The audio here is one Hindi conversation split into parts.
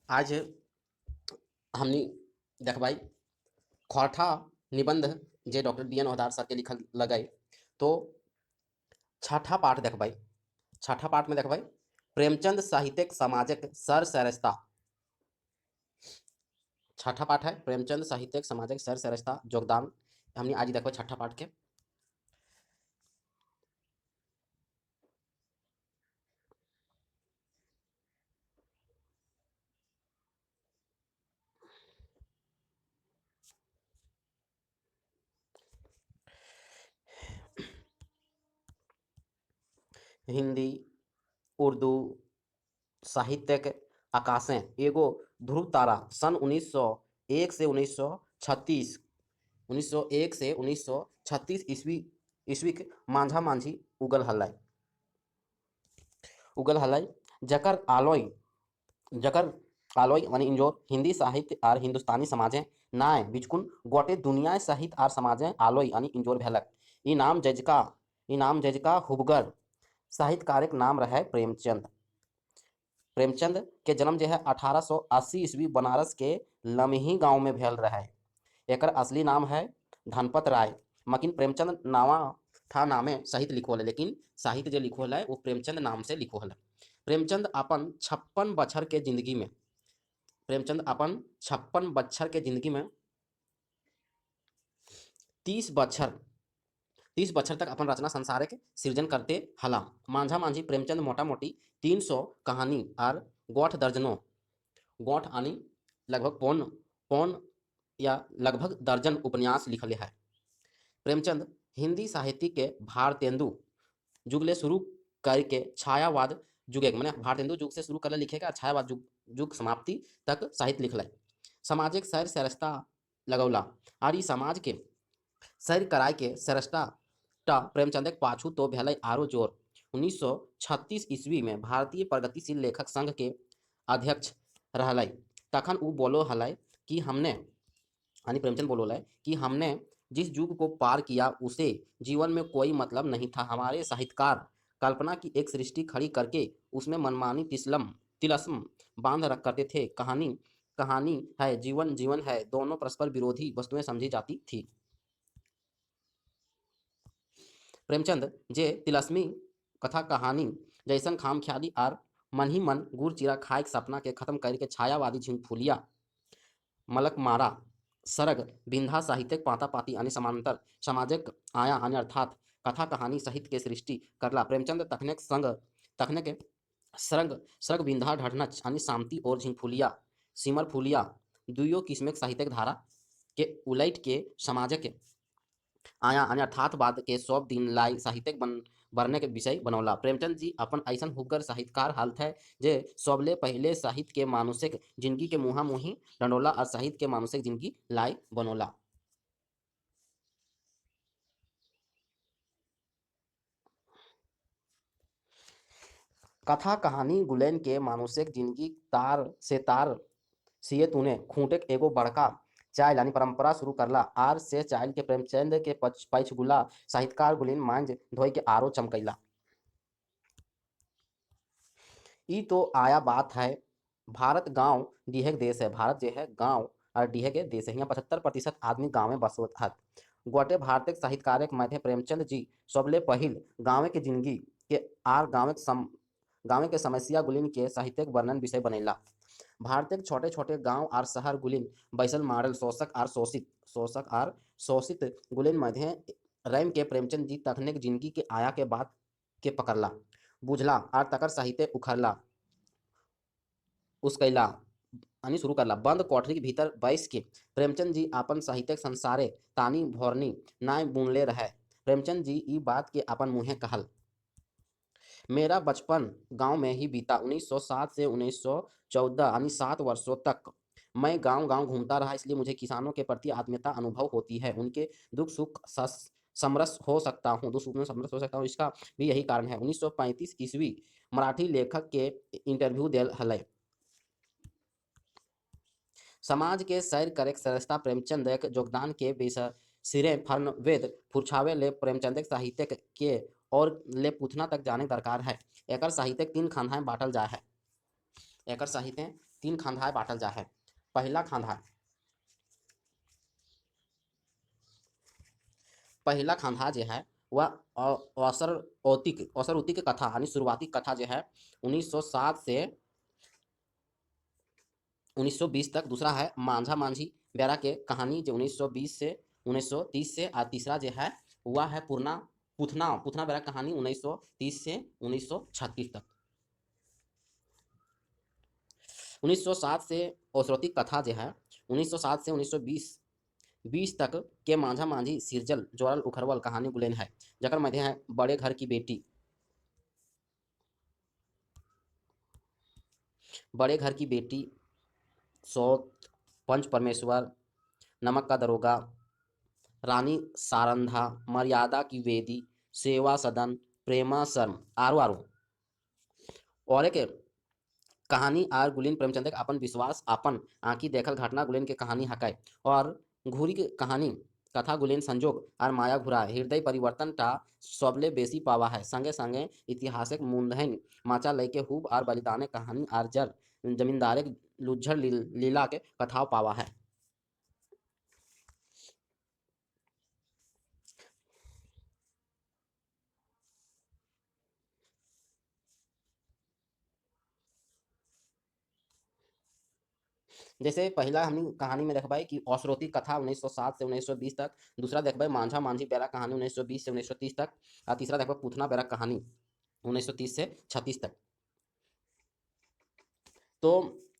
आज हमनी देख भाई खौठा निबंध जे doctor B N Ohdar sir के लिखल लगे तो छठा पाठ देख भाई। छठा पाठ में देख भाई प्रेमचंद साहित्यिक सामाजिक सर सरिस्ता। छठा पाठ है प्रेमचंद साहित्यिक सामाजिक सर सरिस्ता योगदान। हमने आज देखो छठा पाठ के हिंदी उर्दू साहित्यिक आकाशें एगो ध्रुव तारा सन 1901 से 1936 1901 से 1936 ईस्वी के मांझा मांझी उगल हलाई जकर आलोय माने इंजोर हिंदी साहित्य और हिंदुस्तानी समाजें नाय बिचकुन गोटे दुनिया साहित्य और समाजें आलोय यानी इंजोर भेलक। ई नाम जजका हुबगर साहित्यकारक नाम रहे प्रेमचंद। प्रेमचंद के जन्म जो है 1880 ईस्वी बनारस के लमही गांव में भेल रहे। एकर असली नाम है धनपत राय, मकिन प्रेमचंद नावा था नामे साहित्य लिखो है, लेकिन साहित्य जो लिखो है वो प्रेमचंद नाम से लिखो है। प्रेमचंद अपन 56 बछर के जिंदगी में प्रेमचंद अपन 56 बछर के जिंदगी में 30 बछर 30 बछर तक अपन रचना संसार के सृजन करते हला। मांझा मांझी प्रेमचंद मोटा मोटी 300 कहानी और गोठ आनी लगभग पौन पौन या लगभग दर्जन उपन्यास लिखले है। प्रेमचंद हिंदी साहित्य के भारतेंदु युग ले शुरू करके छायावाद युग मैंने भारतेंदु युग से शुरू कर लिखेगा छायावाद युग समाप्ति तक साहित्य लिखल। सामाजिक सैर सरिस्ता लगौला और ई समाज के सैर कराय के सरिस्ता प्रेमचंद के पाछू तो भेल आरो जोर। 1936 ईस्वी में भारतीय प्रगतिशील लेखक संघ के अध्यक्ष रहल। तखन उ बोलो हल कि हमने यानी प्रेमचंद बोलो है कि हमने जिस युग को पार किया उसे जीवन में कोई मतलब नहीं था। हमारे साहित्यकार कल्पना की एक सृष्टि खड़ी करके उसमें मनमानी तिलस्म बांध रख करते थे। कहानी कहानी है, जीवन जीवन है, दोनों परस्पर विरोधी वस्तुएं समझी जाती थी। प्रेमचंद जे तिलस्मी कथा कहानी जैसन खाम ख्याली और मन ही मन गुड़ चिरा खाए के सपना के खत्म करके छायावादी झिंगफुलिया मलक मारा सरग बिंधा साहित्यिक पाता पाती आणि समांतर सामाजिक आया आणि अर्थात कथा कहानी साहित्य के सृष्टि करला। प्रेमचंद तखने के सरग सरग बिंधा ढढ़नच आणि शांति और झिंगफुलिया सिमर फुलिया दुयो किस्म के साहित्यिक धारा के उलट के समाजक आया आणि अर्थातवाद के सब दिन लाई साहित्यिक बनने के विषय बनौला। प्रेमचंद जी अपन ऐसन हुगर साहित्यकार हालत है जे सबले पहले साहित्य के मानुषिक जिंदगी के मुहा मुही डंडोला और साहित्य के मानुषिक जिंदगी लाई बनोला। कथा कहानी गुलेन के मानुषिक जिंदगी तार सिए तूने खूंटे एगो बड़का चाइल यानी परंपरा शुरू करला आर से चाइल के प्रेमचंद के पछगुला साहित्यकार गुलीन मांझ धोई के आरो चमकैला। ई तो आया बात है भारत गांव डीहे के देश है। भारत जो है गांव और डीहे के देश है। यहाँ 75% आदमी गाँव में बसत है। गोटे भारतीय साहित्यकार के मध्य प्रेमचंद जी सबले पहिल गाँव के जिंदगी के आर गाँव के समस्या गुलिन के साहित्यिक वर्णन विषय बनेला। भारतीय छोटे छोटे गांव और शहर गुलिन बैसल मारल शोषक और शोषित गुलिन मध्य रैम के प्रेमचंद जी तखने के जिंदगी के आया के बाद के पकड़ला बुझला और तकर साहित्य उखड़ला उसकैला यानी शुरू करला। बंद कोठरी के भीतर बैस के प्रेमचंद जी अपन साहित्यिक संसारे तानी भोरनी नाय बुनले रहे। प्रेमचंद जी ई बात के अपन मुँहे कहल, मेरा बचपन गांव में ही बीता। 1907 से 1914 यानी 7 वर्षों तक मैं गांव गांव घूमता रहा, इसलिए मुझे किसानों के प्रति आत्मीयता अनुभव होती है। उनके दुख सुख समरस हो सकता हूँ दुख सुख में समरस हो सकता हूँ, इसका भी यही कारण है। 1935 ईस्वी मराठी लेखक के इंटरव्यू दिल हलै। समाज के सैर करे सरसता प्रेमचंद के योगदान के विषय सिरे फर्न वेद फुरछावे ले प्रेमचंद साहित्य के और ले पूछना तक जाने दरकार है। एकर साहित्य 3 खंडाएं बांटल जाए है। एकर साहित्य तीन खांधाए बांटल जा है। पहला खांधा जो है वह असरौतिक कथा यानी शुरुआती कथा जो है 1907 से 1920 तक। दूसरा है मांझा मांझी बेरा के कहानी जो 1920 से 1930 से। और तीसरा जो है वह है पूर्णा पुथना पुथना बेरा कहानी 1930 से 1936 तक। 1907 से औसरौतिक कथा जो है 1907 से 1920 तक के मांझा मांझी सिरजल जोरल उखरवल कहानी गुलेन है। जकर मध्य है बड़े घर की बेटी, सौत, पंच परमेश्वर, नमक का दरोगा, रानी सारंधा, मर्यादा की वेदी, सेवा सदन, प्रेमा शर्म आरो आरो। और एक कहानी आर गुलिन प्रेमचंद के अपन विश्वास अपन आंखी देखल घटना गुलिन के कहानी हकाय। और घूरी के कहानी कथा गुलिन संजोग और माया घुरा हृदय परिवर्तन टा सबले बेसी पावा है। संगे संगे ऐतिहासिक मूंधन माचा लय के हुब और बलिदाने कहानी आर जर जमींदारे लुज्झर लीला के कथाओं पावा है। जैसे पहला हमने कहानी में देखबाई कि औसरोती कथा 1907 से 1920 तक। दूसरा देखबाई मांझा मांझी बेरा कहानी 1920 से 1930 तक। और तीसरा देखबाई पुथना बेरा कहानी 1930 से 36 तक। तो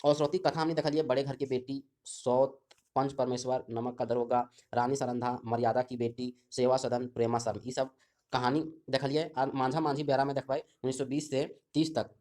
औसरोती कथा हमने देखा लिया बड़े घर की बेटी, सौत, पंच परमेश्वर, नमक का दरोगा, रानी सरंधा, मर्यादा की बेटी, सेवा सदन, प्रेमा शर्म, ये सब कहानी देखा लिया। और मांझा मांझी बेरा में देखबाई 1920 से 30 तक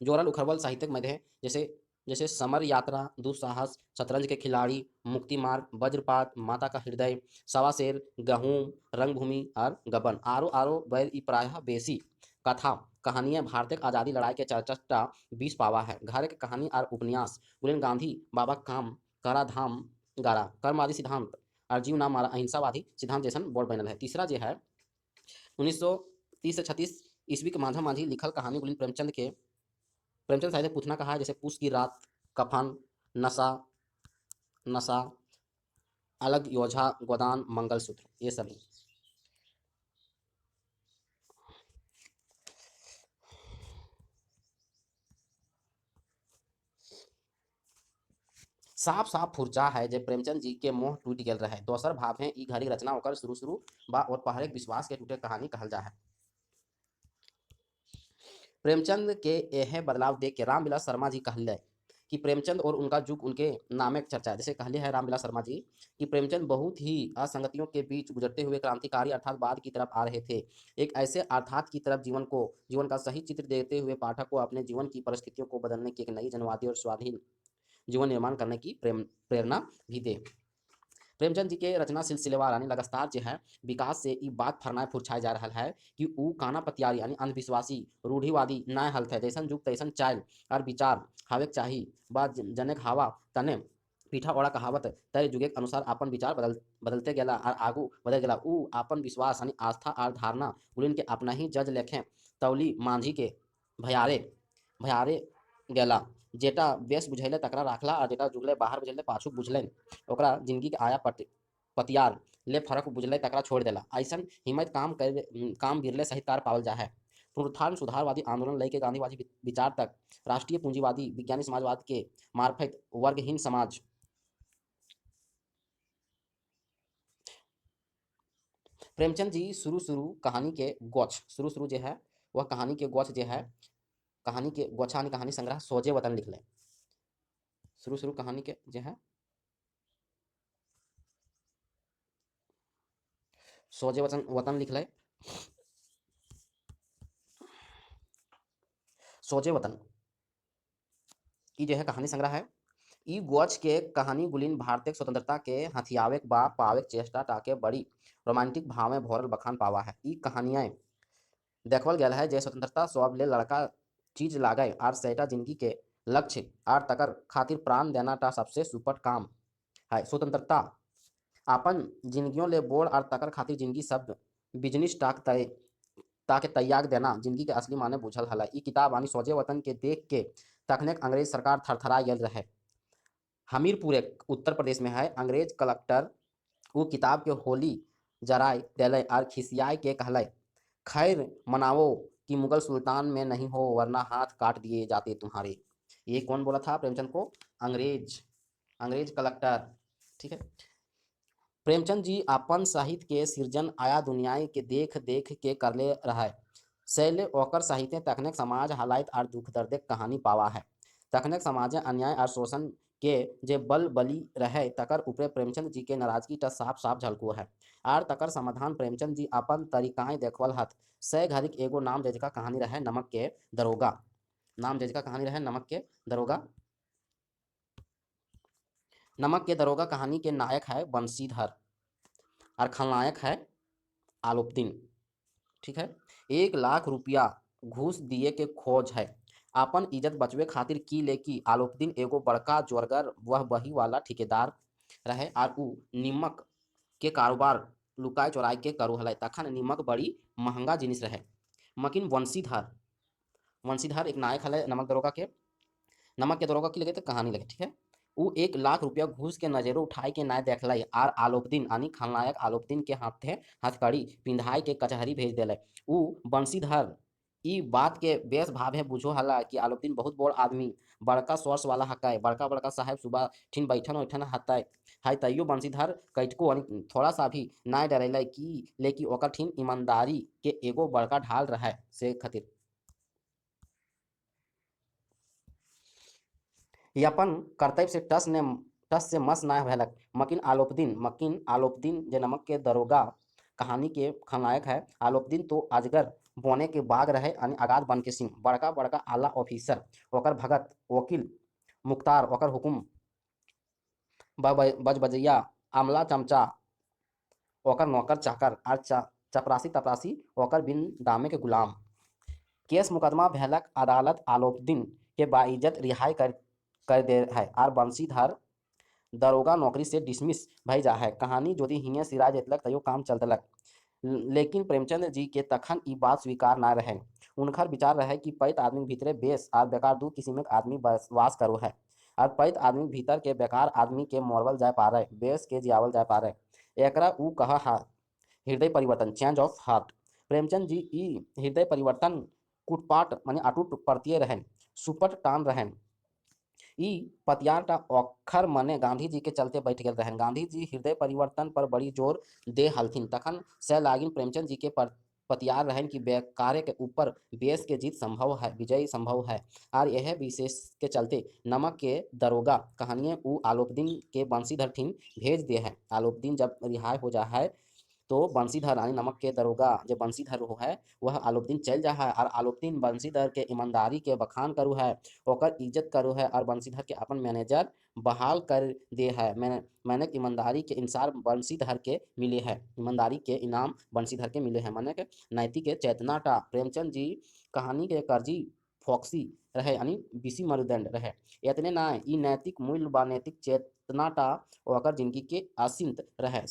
जोरल उखरवल साहित्यिक मध्य है। जैसे जैसे समर यात्रा, दुस्साहस, शतरंज के खिलाड़ी, मुक्ति मार्ग, वज्रपात, माता का हृदय, सवा शेर, गहूम, रंगभूमि और गबन आरो आरो बैर ई प्रायः बेसी कथा कहानियां भारतीय आजादी लड़ाई के चर्चा 20 पावा है। घर के कहानी और उपन्यास गुलेन गांधी बाबा काम करा धाम गारा कर्मवादी सिद्धांत और जीव नाम मारा अहिंसावादी सिद्धांत जैसन बोर्ड बनल है। तीसरा जो है 1930 से 36 ईस्वी के मांझा मांझी लिखल कहानी गुलिन प्रेमचंद साहित्य पूछना कहा है। जैसे पूस की रात, कफन, नशा नशा अलग योझा, गोदान, मंगलसूत्र, ये सभी साफ साफ फुर्चा है। जब प्रेमचंद जी के मोह टूट गल रहे दोसर भाव है ई घड़ी रचना होकर शुरू शुरू बा और पहले विश्वास के टूटे कहानी कहल जा है। प्रेमचंद के यह बदलाव देख के रामविलास शर्मा जी कहले कि प्रेमचंद और उनका युग उनके नामे चर्चा है। जैसे कहले है रामविलास शर्मा जी कि प्रेमचंद बहुत ही असंगतियों के बीच गुजरते हुए क्रांतिकारी अर्थात बाद की तरफ आ रहे थे। एक ऐसे अर्थात की तरफ जीवन का सही चित्र देते हुए पाठक को अपने जीवन की परिस्थितियों को बदलने की एक नई जनवादी और स्वाधीन जीवन निर्माण करने की प्रेरणा भी दे। प्रेमचंद जी के रचना सिलसिलेवार यानी लगातार जो है विकास से ये बात फरनाए फुरछाए जा रहा है कि ऊ काना पतियारी यानी अंधविश्वासी रूढ़िवादी नाय हल थे। जैसन जुग तैसन चाल और विचार हावेक चाही बा जनेक हवा तने पीठा ओढ़ा कहावत तय जुगे के अनुसार अपन विचार बदलते गेला और आगू बढ़े गेला। ऊ अपन विश्वास यानी आस्था और धारणा उलिन के अपना ही जज लेखे तौली मांझी के भयारे भयारे गेला। जेटा बेस बुझैले तकरा राखला और जेटा जुगले बाहर बुझैले पाछू बुझले ओकरा जिंदगी के आया पतियार ले फर्क बुझले तकरा छोड़ देला। ऐसन हिम्मत काम बिरले साहित्यकार पावल जा है। पुनरुत्थान सुधारवादी आंदोलन लय के गांधीवादी विचार तक राष्ट्रीय पूंजीवादी विज्ञानी समाजवाद के मार्फत वर्गहीन समाज प्रेमचंद जी शुरू शुरू जो है वह कहानी के गोछ जो है कहानी के गोछा कहानी संग्रह सोजे वतन लिख ले। शुरू कहानी के जो है सोजे वतन लिख ले। सोजे वतन की जो है कहानी संग्रह है। ई गोच के कहानी गुलिन भारतीय स्वतंत्रता के हथियावे बा पावे चेष्टा टाके बड़ी रोमांटिक भाव में भरल बखान पावा है। ई कहानियां देखल गया है जे स्वतंत्रता सब ले लड़का चीज लागे और सेटा जिंदगी के लक्ष्य आर तकर खातिर प्राण देना टा सबसे सुपट काम है। स्वतंत्रता अपन जिंदगियों ले बोड़ और तकर खातिर जिंदगी सब बिजनेस ताके तैयाग देना जिंदगी के असली माने बुझल हला। ई किताब यानी सोजे वतन के देख के तखनेक अंग्रेज सरकार थरथरा गेल रहे। हमीरपुर एक उत्तर प्रदेश में है। अंग्रेज कलेक्टर वो किताब के होली जराय दिले और खिसियाए के कहले, खैर मनाओ कि मुगल सुल्तान में नहीं हो वरना हाथ काट दिए जाते तुम्हारे। ये कौन बोला था प्रेमचंद को? अंग्रेज, अंग्रेज कलेक्टर। ठीक है। प्रेमचंद जी अपन साहित्य के सृजन आया दुनिया के देख देख के करले रहे। शैले ओकर साहित्य तखनेक समाज हालात और दुख दर्द कहानी पावा है। तखनेक समाज अन्याय और शोषण के जे बल बली रहे तकर ऊपरे प्रेमचंद जी के नाराजगी टा साफ साफ झलको है। और तकर समाधान प्रेमचंद जी अपन तरीकाएं देखवल हथ। सै घरिक एगो नाम जेजका कहानी रहे नमक के दरोगा। नाम जेजका कहानी रहे नमक के दरोगा। नमक के दरोगा कहानी के नायक है बंशीधर और खलनायक है आलोपदीन। ठीक है। 1 लाख रुपया घूस दिए के खोज है। अपन इज्जत बचवे खातिर की ले की आलोपदीन एगो बड़का जोरगर वह बही वाला ठेकेदार रहे और उ निमक के कारोबार लुकाए चोराई के करू हलै। तखन निमक बड़ी महंगा जिनिस रहे। मकिन वंशीधर, वंशीधर एक नायक हलै नमक दरोगा के। नमक के दरोगा की लगे तो कहानी लगे। ठीक है। उ 1 लाख रुपया घूस के नजरों उठाए के नाय देखल और आलोपदीन यानी खलनायक आलोपदीन के हाथे हथकड़ी पिंधाई के कचहरी भेज दिले। उ बंशीधर ई बात के बेस भावे बुझो हला कि आलोपदीन बहुत बड़ आदमी बड़का सोर्स वाला हकाय, बड़का बड़का साहेब सुबह ठिन बैठन वैठन हताय है। तैयो बंशीधर कैटको थोड़ा सा भी नाय डरेला कि लेकि ओकर ठिन ईमानदारी के एगो बड़का ढाल रहे से खातिर ये अपन कर्तव्य से टस से मस ना भेलक। मकिन आलोपदीन जे नमक के दरोगा कहानी के खलनायक है। आलोपदीन तो अजगर बोने के बाग रहे यानी आगाध बन के सिंह। बड़का बड़का आला ऑफिसर ओकर भगत वकील मुख्तार ओकर हुकुम बजबजैया आमला चमचा ओकर नौकर चाकर और चपरासी तपरासी ओकर बिन दामे के गुलाम। केस मुकदमा भेलक अदालत आलोपदीन के बाइज्जत रिहाई कर दे है और बंशीधर दरोगा नौकरी से डिसमिस भई जा है। कहानी जोदी हिंगे सिरा जेतलक तैयो काम चल देलक। लेकिन प्रेमचंद जी के तखन ई बात स्वीकार ना रहे। उनकर विचार रहे कि पैत आदमी भीतरे बेस और बेकार दू किस्म के आदमी वास करो है और पैत आदमी भीतर के बेकार आदमी के मोरवल जाए पा रहे बेस के जियावल जाए पा रहे। एकरा ऊ कहा हा हृदय परिवर्तन change of heart. Premchand ji ई हृदय परिवर्तन कुटपाट माने अटूट परतिये रहन सुपट टान रहन। ई पतियार अखर मने गांधी जी के चलते बैठ गए रहन। गांधी जी हृदय परिवर्तन पर बड़ी जोर दे हलथिन। तखन से लागिन प्रेमचंद जी के पतियार रहन कि बेकारे के ऊपर बेस के जीत संभव है, विजय संभव है। और यह विशेष के चलते नमक के दरोगा कहानियां उ आलोपदीन के बंशीधर ठिन भेज दे है। आलोपदीन जब रिहाई हो जा है तो बंशीधर यानी नमक के दरोगा जो बंशीधर हो है वह आलोपदीन चल जा है और आलोपदीन बंशीधर के ईमानदारी के बखान करू है ओकर इज्जत करू है और बंशीधर के अपन मैनेजर बहाल कर दे है। मैंने ईमानदारी के इंसार बंशीधर के मिले है, ईमानदारी के इनाम बंशीधर के मिले हैं। मैंने के नैतिक के चेतना टा प्रेमचंद जी कहानी के कर्जी फॉक्सी रहे यानी बीसी मरुदंड रहे। इतने ना ई नैतिक मूल्य व नैतिक चेतना टा ओकर जिंदगी के असिंत रहे।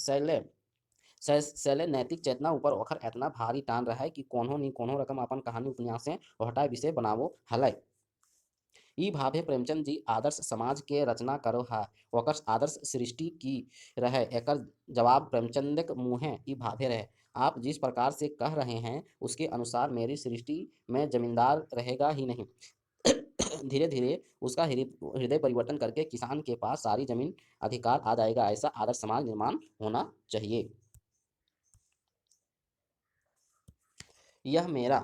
शैले नैतिक चेतना ऊपर ओकर एतना भारी टान रहे कि कोनो नी कोनो रकम अपन कहानी उपन्यास से हटाए विषय बनावो हलै। ई भावे प्रेमचंद जी आदर्श समाज के रचना करो है ओकर आदर्श सृष्टि की रहे। एकर जवाब प्रेमचंद मुँहे ई भावे रहे, आप जिस प्रकार से कह रहे हैं उसके अनुसार मेरी सृष्टि में जमींदार रहेगा ही नहीं, धीरे धीरे उसका हृदय परिवर्तन करके किसान के पास सारी जमीन अधिकार आ जाएगा। ऐसा आदर्श समाज निर्माण होना चाहिए। यह मेरा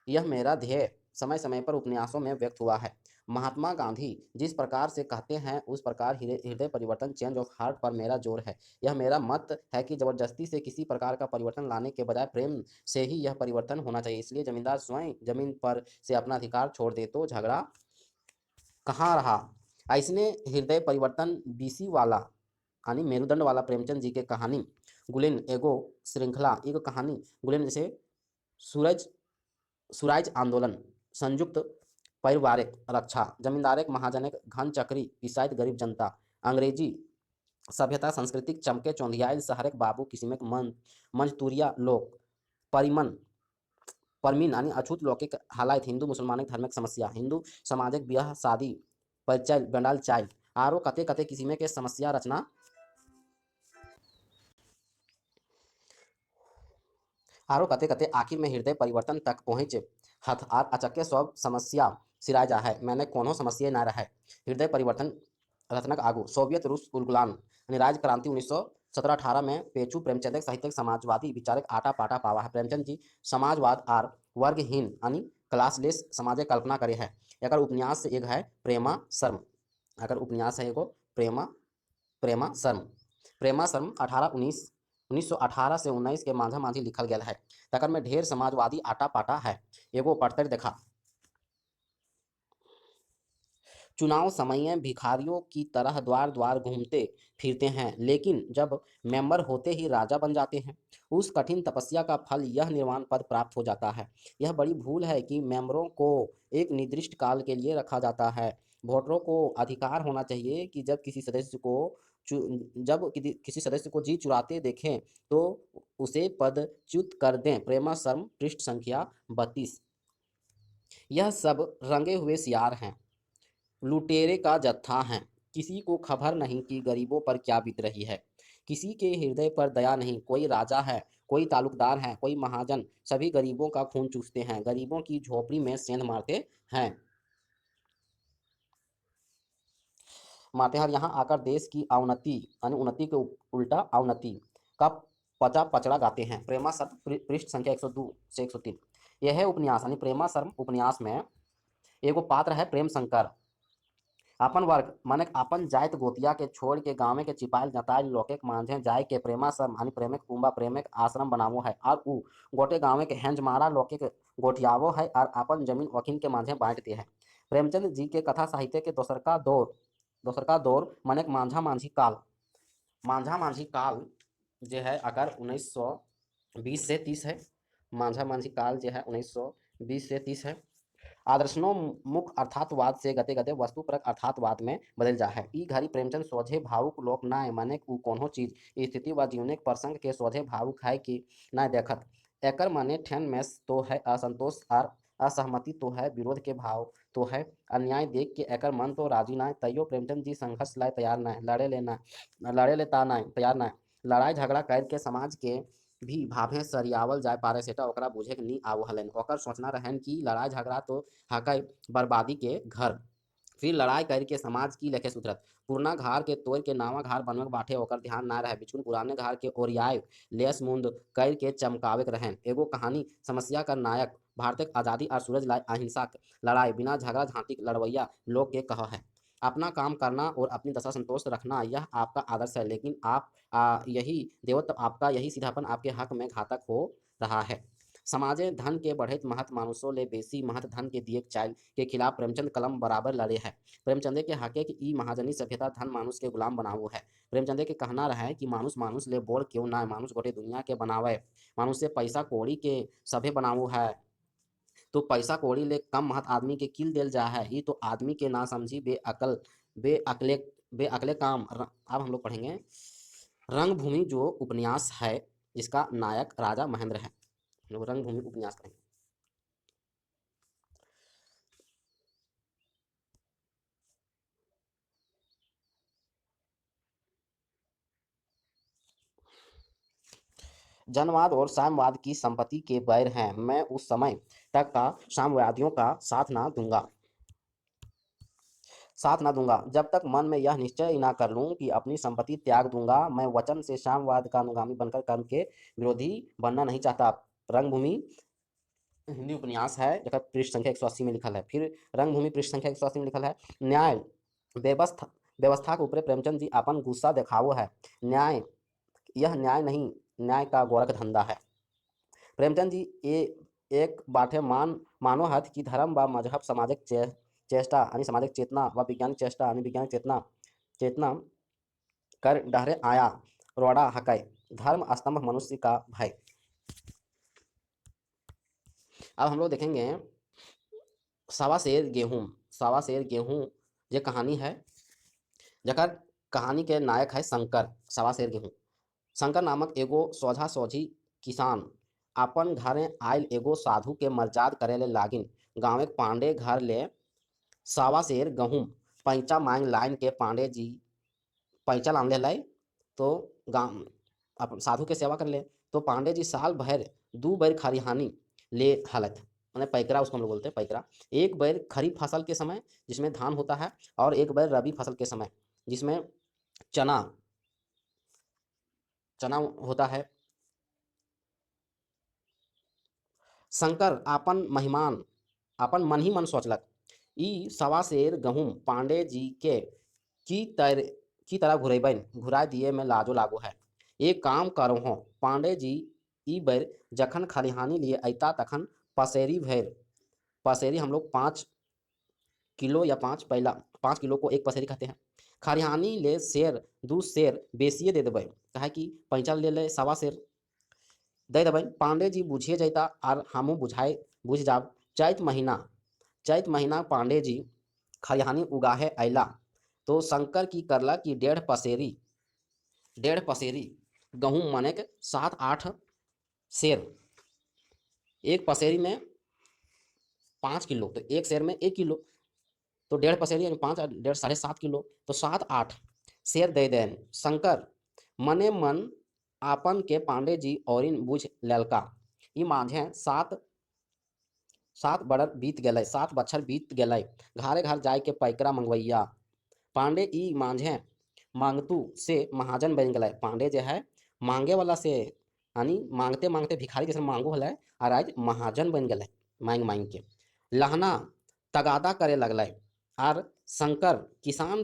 यह मेरा ध्येय समय समय पर उपन्यासों में व्यक्त हुआ है। महात्मा गांधी जिस प्रकार से कहते हैं उस प्रकार हृदय परिवर्तन चेंज ऑफ हार्ट पर मेरा जोर है। यह मेरा मत है कि जबरदस्ती से किसी प्रकार का परिवर्तन लाने के बजाय प्रेम से ही यह परिवर्तन होना चाहिए। इसलिए जमींदार स्वयं जमीन पर से अपना अधिकार छोड़ दे तो झगड़ा कहाँ रहा। ऐसने हृदय परिवर्तन बीसी वाला यानी मेरुदंड वाला प्रेमचंद जी के कहानी गुलेन एगो श्रृंखला एगो कहानी गुलेन जैसे सूरज स्वराज आंदोलन संयुक्त परिवारिक रक्षा जमींदार महाजनक घन चक्री पिसाइत गरीब जनता अंग्रेजी सभ्यता सांस्कृतिक चमके चौंधियायल शहरक बाबू किस्मक मंजतूरिया लोक परिमन परमीन यानी अछूत लौकिक हालात हिंदू मुसलमानिक धार्मिक समस्या हिंदू सामाजिक ब्याह शादी परिचय बंडाल चाय आरो कते कते किस्म के समस्या रचना आरो कते कते आखिर में हृदय परिवर्तन तक पहुँचे हथ आर अचक्के सब समस्या सिराय जा है मैंने कोनो समस्या ना रहे हृदय परिवर्तन रत्नक आगू सोवियत रूस उलगुलान यानी राज क्रांति 1917-18 में पेचू प्रेमचंद साहित्यिक समाजवादी विचारक आटा पाटा पावा है प्रेमचंद जी समाजवाद आर वर्गहीन यानी क्लासलेस समाज कल्पना करे है एक उपन्यास से एक है प्रेमा शर्म अगर उपन्यास है एगो प्रेमा प्रेमा शर्म प्रेमा शर्म 1918 से 19 के माझा माझी लिखल गया है तकर में ढेर समाजवादी आटा पाटा है एगो पढ़ते देखा चुनाव समय भिखारियों की तरह द्वार द्वार घूमते फिरते हैं लेकिन जब मेंबर होते ही राजा बन जाते हैं उस कठिन तपस्या का फल यह निर्वाण पद प्राप्त हो जाता है यह बड़ी भूल है कि मेंबरों को एक निर्दिष्ट काल के लिए रखा जाता है वोटरों को अधिकार होना चाहिए कि जब किसी सदस्य को जी चुराते देखें तो उसे पदच्युत कर दें प्रेमा शर्म पृष्ठ संख्या 32 यह सब रंगे हुए सियार हैं लुटेरे का जत्था है किसी को खबर नहीं कि गरीबों पर क्या बीत रही है किसी के हृदय पर दया नहीं कोई राजा है कोई तालुकदार है कोई महाजन सभी गरीबों का खून चूसते हैं गरीबों की झोपड़ी में सेंध मारते हैं और यहाँ आकर देश की अवनति यानी उन्नति के उल्टा अवनति का पचा पचड़ा गाते हैं प्रेमा शर्म पृष्ठ संख्या 102 से 103 यह है उपन्यास यानी प्रेमा शर्म उपन्यास में एगो पात्र है प्रेम शंकर अपन वर्ग माने अपन जात गोतिया के छोड़ के गाँव के चिपायल जतायल लोके मांझे जाय के प्रेमा शर्म यानी प्रेमिक कुंबा प्रेमिक आश्रम बनावो है और उ गोटे गाँव के हेंज मारा लोके के गोठियावो है और अपन जमीन वकीन के मांझे बांटते हैं प्रेमचंद जी के कथा साहित्य के दोसर का दौर माने मांझा मांझी काल जो है अगर 1920 से 30 है मांझा मांझी काल जो है 1920 से 30 है आदर्शनो मुख अर्थातवाद से गते गते वस्तुपरक अर्थातवाद में बदल जा है ई घड़ी प्रेमचंद सोझे भावुक लोक नाय माने उ कोनो चीज स्थिति व जीवनिक प्रसंग के सोझे भावुक है कि नाय देखत एकर माने ठेन में तो है असंतोष और असहमति तो है विरोध के भाव तो है अन्याय देख के एकर मन तो राजी ना तैयो प्रेमचंद जी संघर्ष लाए तैयार ना लड़े लेता ना तैयार ना लड़ाई झगड़ा कर के समाज के भी भाभे सरियावल जाय पारे सेटा ओकरा बुझे के नी आव हलन ओकर सोचना रहन कि लड़ाई झगड़ा तो हकई बर्बादी के घर फिर लड़ाई करके समाज की लेखे सुधरत पुरना घार के तोड़ के नावा घार बनवे बाटे ओकर ध्यान ना रहे बिचुन पुराने घार के ओरियाए लेस मुंद कर के चमकावे रहन एगो कहानी समस्या का नायक भारतीय आजादी और सूरज लाए अहिंसा लड़ाई बिना झगड़ा झांटी लड़वैया लोग के कह है अपना काम करना और अपनी दशा संतोष रखना यह आपका आदर्श है लेकिन आप यही देवत्व आपका यही सीधापन आपके हक में घातक हो रहा है समाजे धन के बढ़त महत मानुषों ले बेसी महत धन के दिए चाल के खिलाफ प्रेमचंद कलम बराबर लड़े है प्रेमचंद के हके कि ई महाजनी सभ्यता धन मानुष के गुलाम बनावो है प्रेमचंद के कहना रहे कि मानुष मानुष ले बोल क्यों ना मानुष गोटे दुनिया के बनावे मानुष से पैसा कौड़ी के सभे बनावो है तो पैसा कौड़ी ले कम महत आदमी के किल दिल जा है ये तो आदमी के ना समझी बेअकले बेअकले काम अब हम लोग पढ़ेंगे रंगभूमि जो उपन्यास है इसका नायक राजा महेंद्र है लोग रंगभूमि उपन्यास पढ़ेंगे जनवाद और साम्यवाद की संपत्ति के बैर हैं मैं उस समय तक का साम्यवादियों का साथ ना दूंगा जब तक मन में यह निश्चय ना कर लूं कि अपनी संपत्ति त्याग दूंगा मैं वचन से साम्यवाद का अनुगामी बनकर कर्म के विरोधी बनना नहीं चाहता रंगभूमि हिंदी उपन्यास है जगह पृष्ठ संख्या 180 में लिखल है फिर रंगभूमि पृष्ठ संख्या 180 में लिखल है न्याय व्यवस्था व्यवस्था के ऊपर प्रेमचंद जी अपन गुस्सा दिखावो है न्याय यह न्याय नहीं न्याय का गोरख धंधा है प्रेमचंद जी ये एक बाटे मानो हथ की धर्म व मजहब सामाजिक चेष्टा यानी सामाजिक चेतना व वैज्ञानिक चेष्टा यानी वैज्ञानिक चेतना चेतना कर डहरे आया रोड़ा हकै धर्म स्तंभ मनुष्य का भय अब हम लोग देखेंगे सवा शेर गेहूं ये कहानी है जकर कहानी के नायक है शंकर सवा शेर गेहूं शंकर नामक एगो सोझा सोझी किसान अपन घरे आयल एगो साधु के मर्जाद करे ले लागिन। गाँव पांडे घर ले सावा शेर गहूम पैंचा मांग लाइन के पांडे जी पैंचा लान ले तो गाँव अपन साधु के सेवा कर ले। तो पांडे जी साल भर 2 बार खरिहानी ले हलत, मैंने पैकरा उसको हम लोग बोलते हैं पैकरा। एक बार खरीफ फसल के समय जिसमें धान होता है, और एक बार रबी फसल के समय जिसमें चना चना होता है। शंकर आपन मन ही मन सोचलक, ई सवा शेर गहूम पांडे जी के की तरह घुराय दिए में लाजो लागो है। एक काम करो हो पांडे जी, ई बेर जखन खलिहानी लिए अता तखन पसेरी हम लोग 5 किलो या 5 किलो को एक पसेरी कहते हैं। खरिहानी ले शेर 2 शेर बेसिए दे देबै, काहे कि पैंचा ले सवा शेर दे देबै। पांडे जी बुझिए जैता और हमू बुझ जाब। चैत महीना पांडे जी खरिहानी उगाहे अला तो शंकर की करला कि 1.5 पसेरी गहूम माने के 7-8 शेर, एक पसेरी में 5 किलो, तो एक शेर में 1 किलो, तो 1.5 पसेरी यानी 5 1.5 7.5 किलो, तो 7-8 शेर दे देन। शंकर मने मन आपन के पांडे जी औरिन बुझ ललका। ई माझे 7 बच्छर बीत गए, घरे घर जाय के पैकरा मंगवैया। पांडे ई माझे मांगतू से महाजन बन गए। पांडे जो है मांगे वाला से यानी मांगते मांगते भिखारी जैसे मांगो हल, और आज महाजन बन गए मांग मांग के। लहना तगादा करे लगल, और शंकर किसान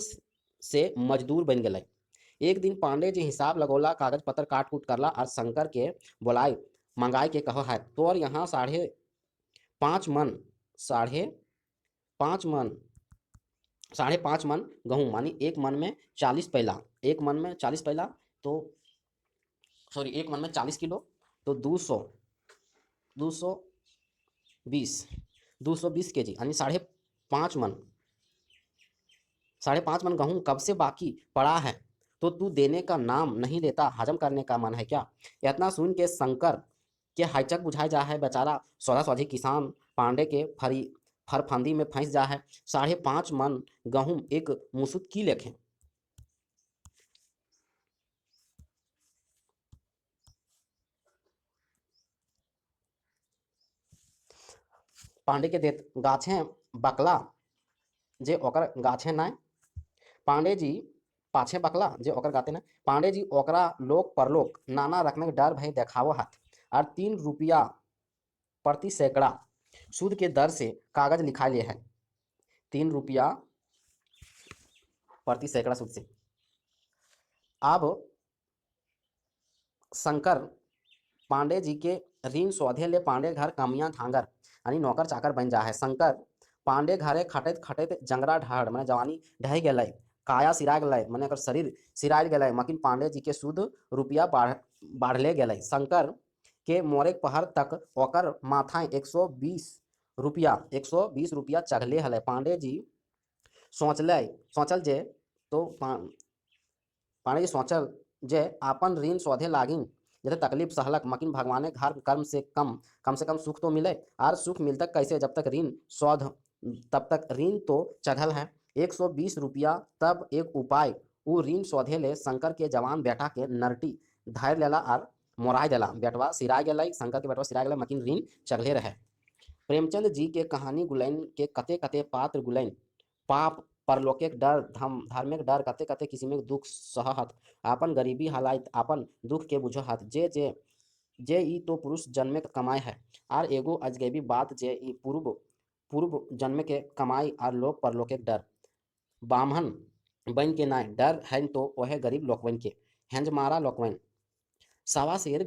से मजदूर बन गए। एक दिन पांडे जी हिसाब लगौला, कागज पत्र काट कूट करला, और शंकर के बोलाय मंगाई के कहो है, तोर यहाँ 5.5 मन साढ़े 5 मन 5.5 मन गहूँ मानी एक मन में 40 पैला, तो सॉरी एक मन में 40 किलो, तो 220 केजी यानी 5.5 मन गहूँ कब से बाकी पड़ा है, तो तू देने का नाम नहीं लेता, हजम करने का मन है क्या। इतना सुन के शंकर के हाईचक बुझाए जा है। बेचारा सौदा सौधी किसान पांडे के फरफंदी में फंस जा है। 5.5 मन गहूम एक मुसुत की लेखे। पांडे के देत गाछे बकला जे ओकर गाछे नाय, पांडे जी पाछे बकला जे ओकर गाते ना। पांडे जी ओकरा लोक परलोक नाना रकम के डर भय देखावो हाथ, और 3 रुपया प्रति सैकड़ा सूद के दर से कागज लिखा लिए है। 3 रुपया प्रति सैकड़ा सूद से। अब शंकर पांडे जी के ऋण शोधे ले पांडे घर कमियां धांगर यानी नौकर चाकर बन जा है। शंकर पांडे घरे खटत खटत जंगरा ढाड़ मैंने जवानी ढह गए, काया सिरा गए, मैंने अगर शरीर सिराल गए, मकिन पांडे जी के शुद्ध रुपया बढ़ले गए। शंकर के मोरे पहर तक ओकर माथा 120 रुपया चढ़ले हल। पांडे जी सोचल जे तो पांडे जी सोचल जे आपन ऋण शोधे लागिन, जैसे तकलीफ सहलक, मकिन भगवाने घर कर्म से कम सुख तो मिले, और सुख मिलता कैसे जब तक ऋण शोध, तब तक ऋण तो चढ़ल है। 120 रुपया तब एक उपाय उ ऋण शोधे ले शंकर के जवान बेटा के नरटी धैर लेला और मोराय देला। बेटवा सिरा गए, शंकर के बेटवा सिरा गए, मकिन ऋण चढ़ले रहे। प्रेमचंद जी के कहानी गुलैन के कते कते पात्र गुलैन, पाप परलोके डर धार्मिक डर, कते कते किसी दुख सहत, आपन गरीबी हालात आपन दुख के बुझहत। जे ई तो पुरुष जन्मे के कमाई है, और एगो अजगबी बात जे ई पूर्व जन्म के कमाई और लोक परलोके डर। बामहन बन के नाय डर है तो ओहे गरीब लोकवन के हेंज मारा लोकवन। सावा शेर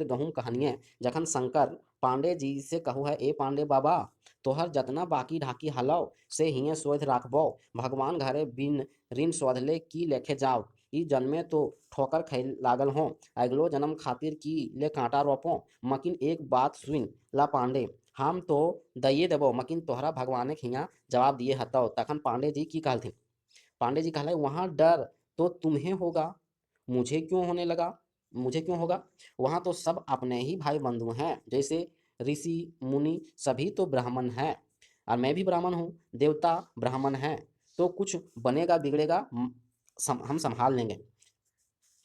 गहूम कहानियाँ जखन शंकर पांडे जी से कहू है, ए पांडे बाबा तोहर जतना बाकी ढाकी हलव से हिये शोध राखबो, भगवान घरे बिन ऋण शोधले की लेखे जाओ। ई जन्मे तो ठोकर खाई लागल हो, अगलो जन्म खातिर की ले कांटा रोपो। मकिन एक बात सुन ला पांडे, हम तो दइए देबो, मकिन तोहरा भगवाने हिया जवाब दिए हतौ। तखन पांडे जी की कहलथिन, पांडे जी कहले, वहां डर तो तुम्हें होगा, मुझे क्यों होने लगा। मुझे क्यों होगा? वहाँ तो सब अपने ही भाई बंधु हैं, जैसे ऋषि मुनि सभी तो ब्राह्मण हैं, और मैं भी ब्राह्मण हूँ, देवता ब्राह्मण हैं, तो कुछ बनेगा बिगड़ेगा हम संभाल लेंगे।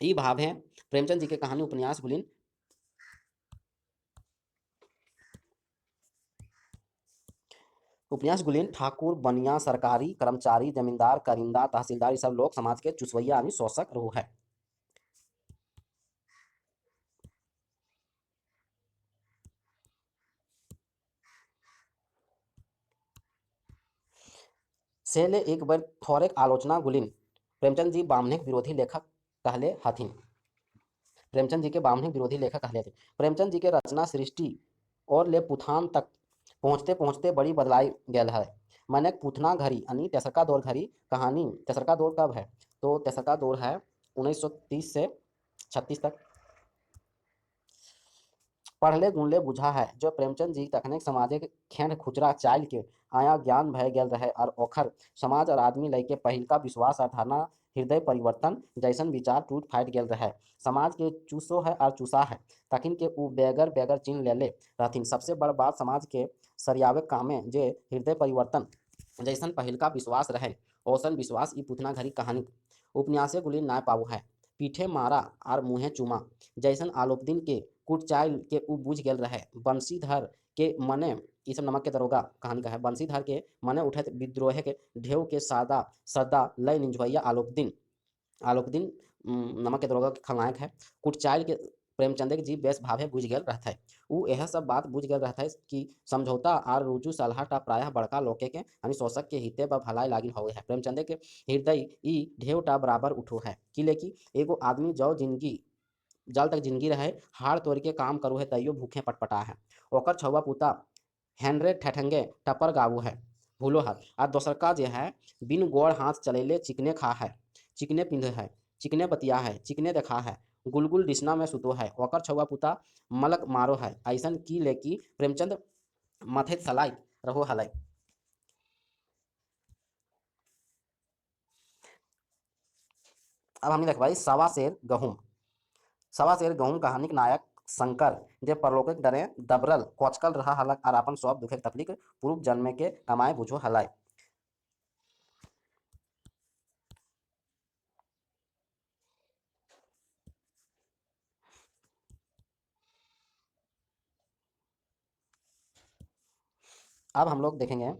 ये भाव है प्रेमचंद जी के कहानी उपन्यास गुलिन। उपन्यास गुलिन ठाकुर बनिया सरकारी कर्मचारी जमींदार करिंदा तहसीलदार ये सब लोग समाज के चुसवैया यानी शोषक रूह है। सेले एक बार थोड़ेक आलोचना गुलिन प्रेमचंद जी बामनिक विरोधी लेखक कहले हथिन। प्रेमचंद जी के बामनिक विरोधी लेखक कहले हथिन। प्रेमचंद जी के रचना सृष्टि और ले पुथान तक पहुँचते पहुँचते बड़ी बदलाई गेल है। मैंने पुथना घड़ी यानी तेसरका दौर घड़ी कहानी। तेसरका दौर कब है? तो तेसरका दौर है 1930 से 36 तक। पढ़ले गुणले बुझा है जो प्रेमचंद जी तखने समाजे के खेन खुचरा चाल के आया ज्ञान भय गेल रहे और ओखर समाज और आदमी लैके पहिलका विश्वास और धारणा हृदय परिवर्तन जैसन विचार टूट फाट गेल रहे। समाज के चूसो है और चूसा है तखिन के उ बेगर बेगर चिन्ह लेले रहथिन। सबसे बड़ बात समाज के सरियावे कामे जे हृदय परिवर्तन जैसन पहिलका विश्वास रहे ओसन विश्वास ई पुतना घड़ी कहानी उपन्यासे गुली ना पाऊ है। पीठे मारा और मुँहे चूमा जैसन आलोपदिन के कुटचाइल के उ बुझ गेल रहे। बंशीधर के मने ई सब नमक के दरोगा कहानी का है। बंशीधर के मने उठत विद्रोह के ढेव के सादा सदा लय निंजवैया आलोकदिन नमक के दरोगा के खलनायक है। कुटचाइल के प्रेमचंद के जी बेस भावे बुझ गेल रहता है। उ यह सब बात बुझ गेल रहता है कि समझौता और रुजु सलाहटा प्रायः बड़का लोके के यानी शोषक के हिते ब भलाई लागिन होवे है। प्रेमचंद के हृदय ई ढेवटा बराबर उठो है कि लेकि एगो आदमी जो जिंदगी जल तक जिंदगी रहे हाड़ तोड़ के काम करू है तैयो भूखे पटपटा है। ओकर छौवा पुता हेनरे ठेठंगे टपर गाबू है भूलो हाथ आ दोसरका जे है बिन गोड़ हाथ चलेले चिकने खा है चिकने पिंधे है चिकने बतिया है चिकने देखा है गुलगुल डिसना में सुतो है। ओकर छौवा पुता मलक मारो है ऐसन की लेकी प्रेमचंद माथे सलाई रहो हलाई। अब हमने देखवाई सवा शेर गहुम कहानी के नायक शंकर जे परलोकिक डरे दबरल कोचकल रहा हलक और अपन सब दुखे तकलीफ पूर्व जन्मे के कमाए बुझो हलाय। अब हम लोग देखेंगे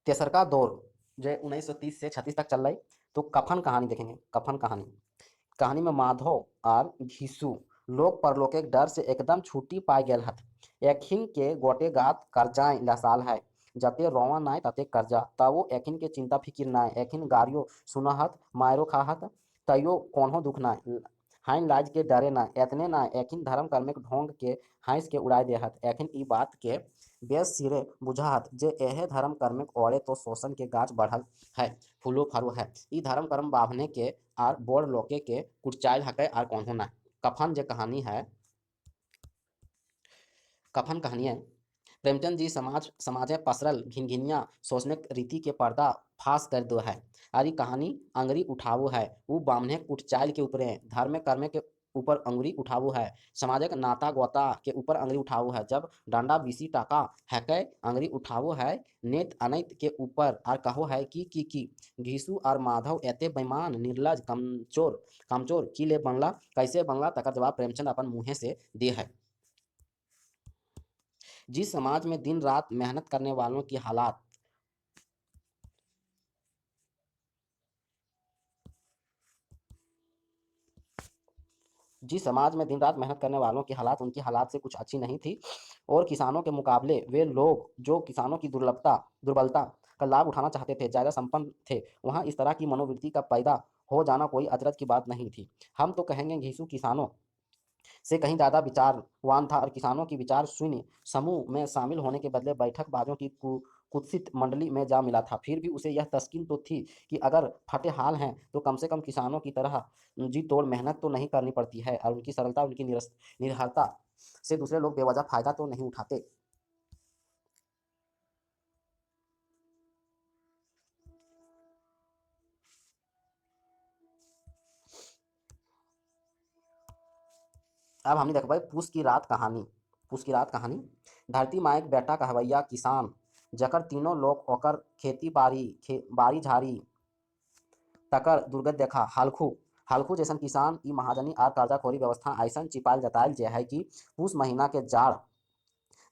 तेसरका दौर जो 1930 से 36 तक चल रही। तो कफन कहानी देखेंगे। कफन कहानी कहानी में माधव और घीसू लोग परलोके के डर से एकदम छुट्टी पाए गेल हथ। एखिन के गोटे गात कर्जाएं लसाल है जते रोवा नाय तते कर्जा तवो एखिन के चिंता फिकिर नाय एखिन गारियो सुनहत मायरो खाहत तैयो कोनो दुख नाय हाइन लाज के डरे ना एतने ना एखिन धर्म कर्म के ढोंग के हाइस के उड़ाए देहत। एखिन ई बात के बेस सिरे बुझाहत जे एहे धर्म कर्म के ओरे तो शोषण के गाछ बढ़ल है फूलो फरो है। ई धर्म कर्म बाभने के आर बोर लोके के कुटचाइल हकै आर कौन ना। कफन जे कहानी है कफन कहानी है प्रेमचंद जी समाजे पसरल घिनघिनिया सोचने रीति के पर्दा फाश कर दो है। और ये कहानी अंगरी उठावो है वो बामने कुटचाइल के ऊपर धर्म कर्म के ऊपर अंगुरी उठावो है। समाजक नाता गोता के ऊपर अंगुरी उठावो है। जब डांडा बीसी टाका है कै अंगुरी उठावो है नेत अनैत के ऊपर और कहो है कि घीसू और माधव एते बेईमान निर्लज कमचोर कमचोर की ले बनला कैसे बनला तकर जवाब प्रेमचंद अपन मुँहे से दे है। जिस समाज में दिन रात मेहनत करने वालों की हालात जिस समाज में दिन रात मेहनत करने वालों की हालात उनकी हालात से कुछ अच्छी नहीं थी और किसानों के मुकाबले वे लोग जो किसानों की दुर्बलता का लाभ उठाना चाहते थे ज़्यादा संपन्न थे वहाँ इस तरह की मनोवृत्ति का पैदा हो जाना कोई अचरज की बात नहीं थी। हम तो कहेंगे घीसू किसानों से कहीं ज़्यादा विचारवान था और किसानों की विचार शून्य समूह में शामिल होने के बदले बैठक बाजों की कुत्सित मंडली में जा मिला था। फिर भी उसे यह तस्कीन तो थी कि अगर फटे हाल हैं तो कम से कम किसानों की तरह जी तोड़ मेहनत तो नहीं करनी पड़ती है और उनकी सरलता उनकी निर्भरता से दूसरे लोग बेवजह फायदा तो नहीं उठाते। अब हमने देखा भाई पूस की रात कहानी। पूस की रात कहानी। धरती माँ एक बेटा कहवैया किसान, जकर तीनों लोग ओकर खेती बाड़ी झाड़ी तकर दुर्गत देखा। हालखू हालखू जैसन किसान ई महाजनी आर कर्जाखोरी व्यवस्था ऐसन चिपायल जतायल जे है कि पूस महीना के जाड़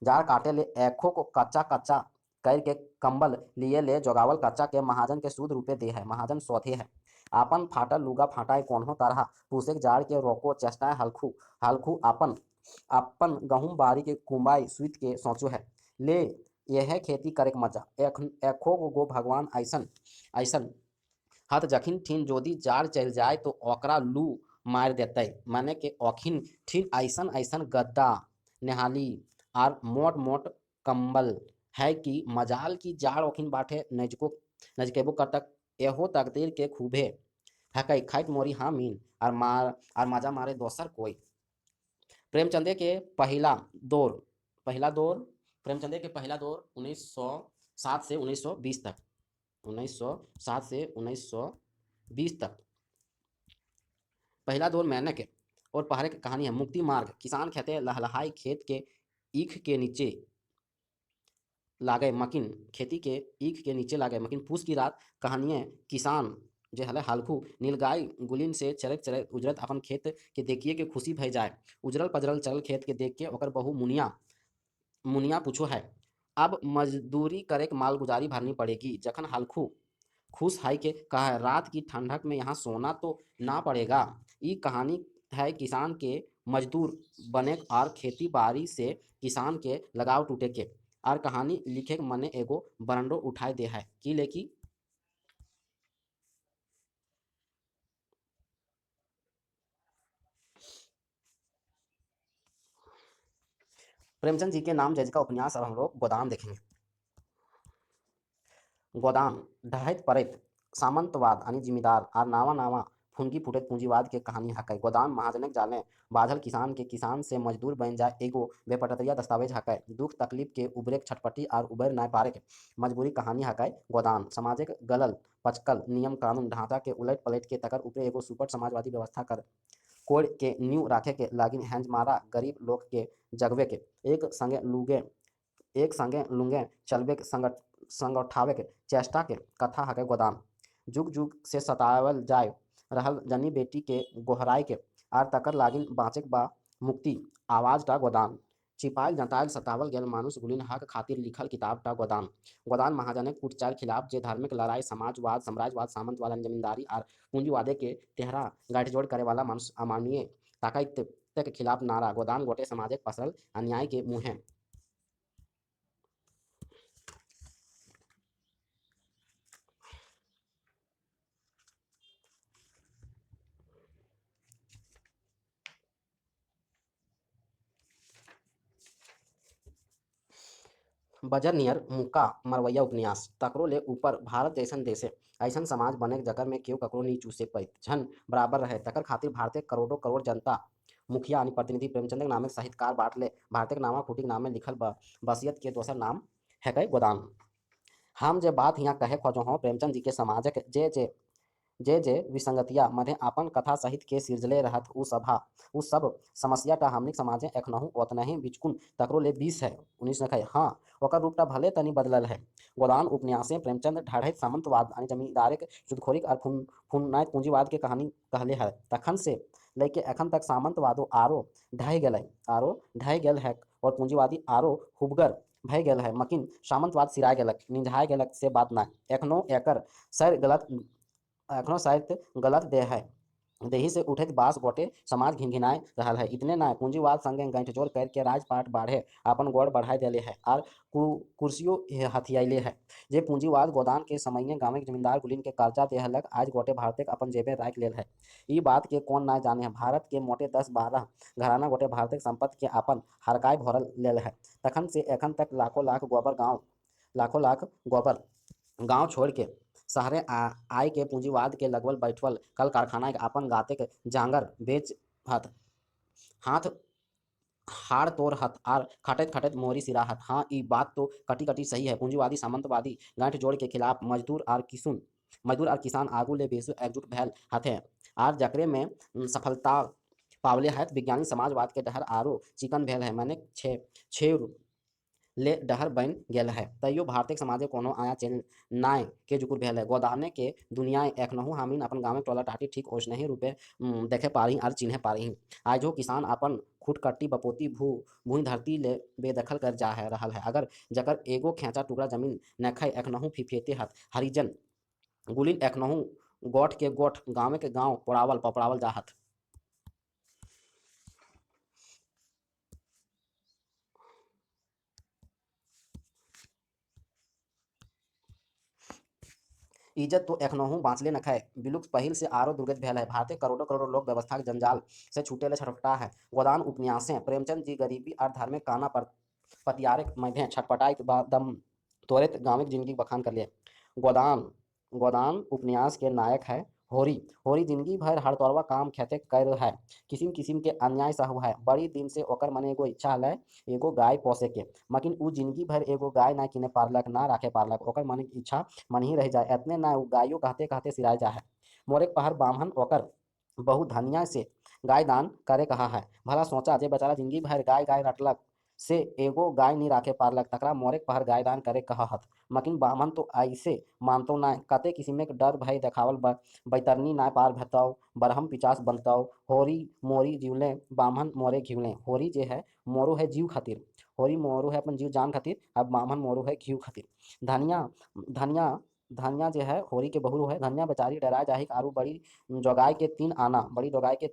जाड़ काटे ले ऐखो को कच्चा कच्चा कर के कंबल लिए ले जोगावल कच्चा के महाजन के सूद रूपे दे है। महाजन सोधे है आपन फाटल लुगा फाटाए कोन्हो तरह पूसे जाड़ के रोको चेष्टाए। हलखू हलखू आपन आपन गहूम बारी के कुंबाई सुत के सोचो है ले यह खेती करे के मजा एखो गो भगवान ऐसन ऐसन हत जखिन ठिन जोदी जाड़ चल जाए तो ओकरा लू मार देते माने के ओखिन ठिन ऐसन ऐसन गद्दा नेहाली आर मोट मोट कंबल है कि मजाल की जाड़ ओखिन बाटे नजकेबो कटक एहो तकदीर के खूबे हकई खाइत मोरी हामिन और मजा मारे दोसर कोई। प्रेमचंद के पहला दौर प्रेमचंद के पहला दौर 1907 से 1920 तक 1907 से 1920 तक पहला दौर मेहनत के और पहरे की कहानी है। मुक्ति मार्ग किसान खेते लहलहाई खेत के ईख के नीचे लागे मकिन खेती के ईख के नीचे लागे मकिन पूस की रात कहानियाँ किसान जे हले हालखू नीलगाय गुलिन से चरक चरक उजरत अपन खेत के देखिए के खुशी भई जाए। उजरल पजरल चरल खेत के देख के ओकर बहू मुनिया मुनिया पूछो है अब मजदूरी करे के मालगुजारी भरनी पड़ेगी। जखन हालखू खुश है के कहा है रात की ठंडक में यहाँ सोना तो ना पड़ेगा। ये कहानी है किसान के मजदूर बने और खेती बाड़ी से किसान के लगाव टूटे के और कहानी लिखे के मने एगो बरंडो उठाए दे है कि लेकी प्रेमचंद जी के नाम जज का उपन्यास अब हम लोग गोदान देखेंगे। गोदान ढहत परत सामंतवाद आणि जिमीदार आर नावा नावा फुनगी फुटत पूंजीवाद के कहानी हकै। गोदान महाजनक जाले बाझल किसान के किसान से मजदूर बन जाए एगो बेपटरिया दस्तावेज हकै। दुख तकलीफ के उबरे छटपटी और उबर नाय पारे के मजबूरी कहानी हकै। गोदान समाजिक गलल पचकल नियम कानून ढांचा के उलट पलट के तकर ऊपरे एगो सुपर समाजवादी व्यवस्था कर कोड के न्यू राखे के लागिन हैंज मारा गरीब लोग के जगवे के एक संगे लुंगे चलबे के संगठावे के चेष्टा के कथा हके गोदान। जुग जुग से सतावल जाय रहल जनी बेटी के गोहराय के आर तकर लागिन बाँचेक बा मुक्ति आवाज टा गोदान। छिपायल जतायल सतावल गेल मानुष गुलिन हक खातिर लिखल किताब टा गोदान। गोदान महाजनक कुटचाल खिलाफ जे धार्मिक लड़ाई समाजवाद साम्राज्यवाद सामंतवाद जमींदारी आर पूंजीवादे के तेहरा गाठजोड़ करे वाला मानुष अमानवीय ताकत के खिलाफ नारा। गोदान गोटे समाजिक पसरल अन्याय के मुँहे बजर नियर मुक्का मरवैया उपन्यास तकरो ले ऊपर भारत जैसन देशे ऐसन समाज बने जकर में केहू ककरो नहीं चूसे पैत झन बराबर रहे तकर खातिर भारतीय करोड़ों करोड़ जनता मुखिया आणि प्रतिनिधि प्रेमचंद नामक साहित्यकार बाट ले भारतीय नामा फूटिक नाम में लिखल बसियत के दोसर नाम है गोदान। हम जे बात यहाँ कहे खोजो हूँ प्रेमचंद जी के समाजक जे विसंगतिया मध्य आपन कथा सहित के सिरजले रहत उ सब समस्या टा हमनिक समाजे एखनहु ओतना ही बिचकुन तकरो ले 20 है 19 न है। हाँ ओकर रूप टा भले तनी बदलल है। गोदान उपन्यासे प्रेमचंद ढाढ़त सामंतवाद आणि जमींदारे के सुदखोरिक और फुननायत पूंजीवाद के कहानी कहले है। तखन से लेके एखन तक सामंतवादो आरो ढह गेल है और पूंजीवादी आरो हुबगर भय गेल है। मकिन सामंतवाद सिराय गेलक निंझाय गेलक से बात ना एखनो एकर सर गलत एखनो शायद गलत देही से उठत बास गोटे समाज घिनघिनाए रहल है। इतने ना पूंजीवाद संगे गठजोड़ करके राजपाट बाढ़े अपन गोड़ बढ़ाई देले है और कुर्सियों हथियाइले है। जे पूंजीवाद गोदान के समय गाँव के जमींदार गुलिन के कर्जा देहलक आज गोटे भारतीय अपन जेबे राख लेल है। ई बात के कौन ना जाने है भारत के मोटे 10-12 घराना गोटे भारतीय संपत्ति के अपन हरकाय भरल लेल है। तखन से एखन तक लाखों लाख गोबर गांव छोड़ के शहरे आय के पूंजीवाद के लगवल बैठवल कल कारखाना के अपन गाते के जांगर बेच हाथ हाड़ तोड़ हत आर खटत खटत मोरी सिरा हत। हाँ ई बात तो कटी कटी सही है। पूंजीवादी सामंतवादी गांठ जोड़ के खिलाफ मजदूर और किसान आगू ले बेसु एकजुट भैल हथे आर जकरे में सफलता पावले है विज्ञानी समाजवाद के डहर आरो चिकन भेल है मैंने छे ले डहर बन गेल है तैयो भारतीय समाजे कोनो आया चेन नाय के जुकुर भेल है गोदाने के दुनिया एखनहु हमीन अपन गाँव टोला टाटी ठीक ओसने रूपे देखे पारी और चिन्हे पारी आज हो किसान अपन खुटकट्टी बपोती भूई धरती ले बेदखल कर जा है रहल है अगर जकर एगो खेचा टुकड़ा जमीन नखै एखनहु फिफेते हत हरिजन गुलिन एखनहु गोठ के गोठ गाँव के गाँव पोड़ावल पपड़ावल जाहत। इज्जत तो एखनहु बाँचले नखै विलुप्त पहिल से आरो दुर्गत भेल है भारतीय करोड़ों करोड़ों लोग व्यवस्था के जंजाल से छूटे ले छटपटा है गोदान उपन्यासें प्रेमचंद जी गरीबी और धार्मिक काना पर पतियारे मध्य छटपटाई दम त्वरित गांविक जिंदगी बखान कर लिए गोदान गोदान उपन्यास के नायक है होरी होरी जिंदगी भर हड़तौरवा काम खेते कर है किसिम किसिम के अन्याय सहु है बड़ी दिन से ओकर मने एगो इच्छा है एगो गाय पोसे के मकिन उ जिंदगी भर एगो गाय ना किने पारलक ना राखे पारलक ओकर मन की इच्छा मन ही रह जाए इतने ना उ गायो कहते कहते सिराय जा है मोरे पहर बामहन ओकर बहुत धनिया से गाय दान करे कहा है भला सोचा जे बेचारा जिंदगी भर गाय गाय रटलक से एगो गाय नहीं राखे पारलक तकरा मोरे पहर गाय दान करे कहत मकिन बामन तो ऐसे मानतो ना कते किसिमे के डर भय देखावल बैतरनी ना पार भतौ बरहम पिचास बनतौ होरी मोरी जीवले बामन मोरे घिवले होरी जे है मोरो है जीव खातिर होरी मोरो है अपन जीव जान खातिर अब बामन मोरो है घीव खातिर धनिया धनिया धनिया जे है होरी के बहु है धनिया बेचारी डरा जाही आरू बड़ी जोगाई के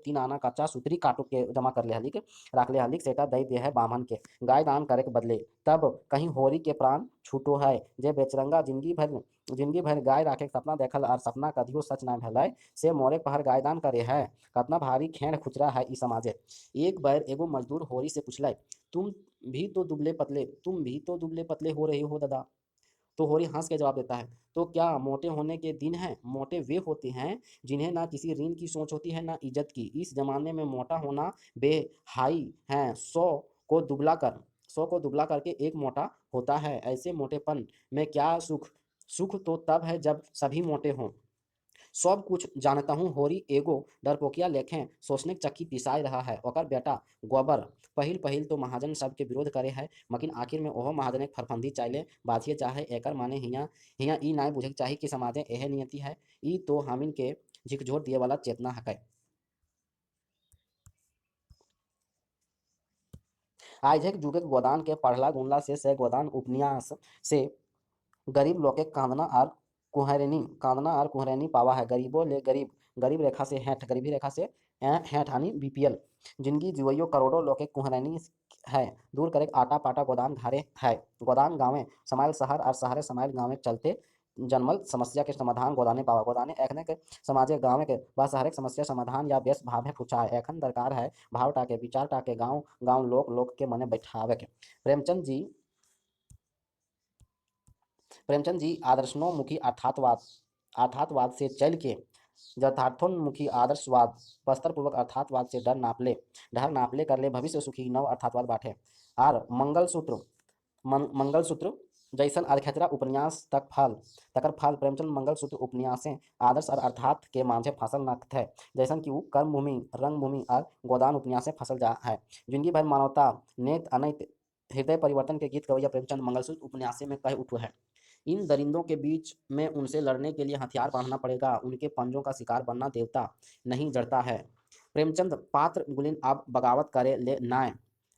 3 आना कच्चा सूत्री काटू के जमा कर ले हलिक राख ले हलिक सेटा दई दे है बामन के गाय दान करे के बदले तब कहीं होरी के प्राण छूटो है जे बेचरंगा जिंदगी भर गाय राखे के सपना देखल और सपना कधियो सच ना भेलै से मोरे पहर गाय दान करे है कतना भारी खेड़ खुचरा है ई समाजे एक बार एगो मजदूर होरी से पूछलै तुम भी तो दुबले पतले हो रहे हो दादा तो होरी हंस के जवाब देता है तो क्या मोटे होने के दिन हैं मोटे वे होते हैं जिन्हें ना किसी ऋण की सोच होती है ना इज्जत की इस जमाने में मोटा होना बेहाई है 100 को दुबला करके एक मोटा होता है ऐसे मोटेपन में क्या सुख सुख तो तब है जब सभी मोटे हों सब कुछ जानता हूँ होरी एगो डरपोकिया लेखें सोचने के चक्की पिसाई रहा है ओकर बेटा गोबर पहिल पहिल तो महाजन सबके विरोध करे है मकिन आखिर में ओहो महाजन एक फरफंदी चाइले बाधिए चाहे एकर माने हिया हिया ई नाय बुझे चाही कि समाजे एहे नियति है ई तो हामिन के झिकझोर दिए वाला चेतना हकै आज एक जुगे गोदान के पढ़ला गुनला से गोदान उपन्यास से गरीब लोग के कांदना और कुहरैनी पावा है गरीबों ले गरीब गरीब रेखा से हेठ गरीबी रेखा से हेठ हानि बीपीएल जिंदगी जीवयो करोड़ों लोग के कुहरैनी है दूर करे आटा पाटा गोदान घरे है गोदान गाँवे समाइल शहर और शहरे समाइल गाँवे चलते जन्मल समस्या के समाधान गोदाने पावा गोदाने एखने के समाजे गाँव के व शहर समस्या समाधान या व्यस्त भाव में पूछा है एखन दरकार है भाव टाके विचार टाके गाँव गाँव लोक लोक के मने बैठावे के प्रेमचंद जी प्रेमचंद जी आदर्शोन्मुखी अर्थातवाद से चल के यथार्थोन्मुखी आदर्शवाद बस्तर पूर्वक अर्थातवाद से डर नापले कर ले भविष्य सुखी नव अर्थातवाद बाटे और मंगलसूत्र जैसन अरखेतरा उपन्यास तकर फल प्रेमचंद मंगलसूत्र उपन्यासें आदर्श और अर्थात के मांझे फसल न थे जैसन कि वो कर्मभूमि रंगभूमि और गोदान उपन्यासें फसल जा है जिंदगी भर मानवता नेत अनैत हृदय परिवर्तन के गीत कवैया प्रेमचंद मंगलसूत्र उपन्यासे में कह उठो है इन दरिंदों के बीच में उनसे लड़ने के लिए हथियार बांधना पड़ेगा उनके पंजों का शिकार बनना देवता नहीं जड़ता है प्रेमचंद पात्र गुलिन अब बगावत करे ले नाय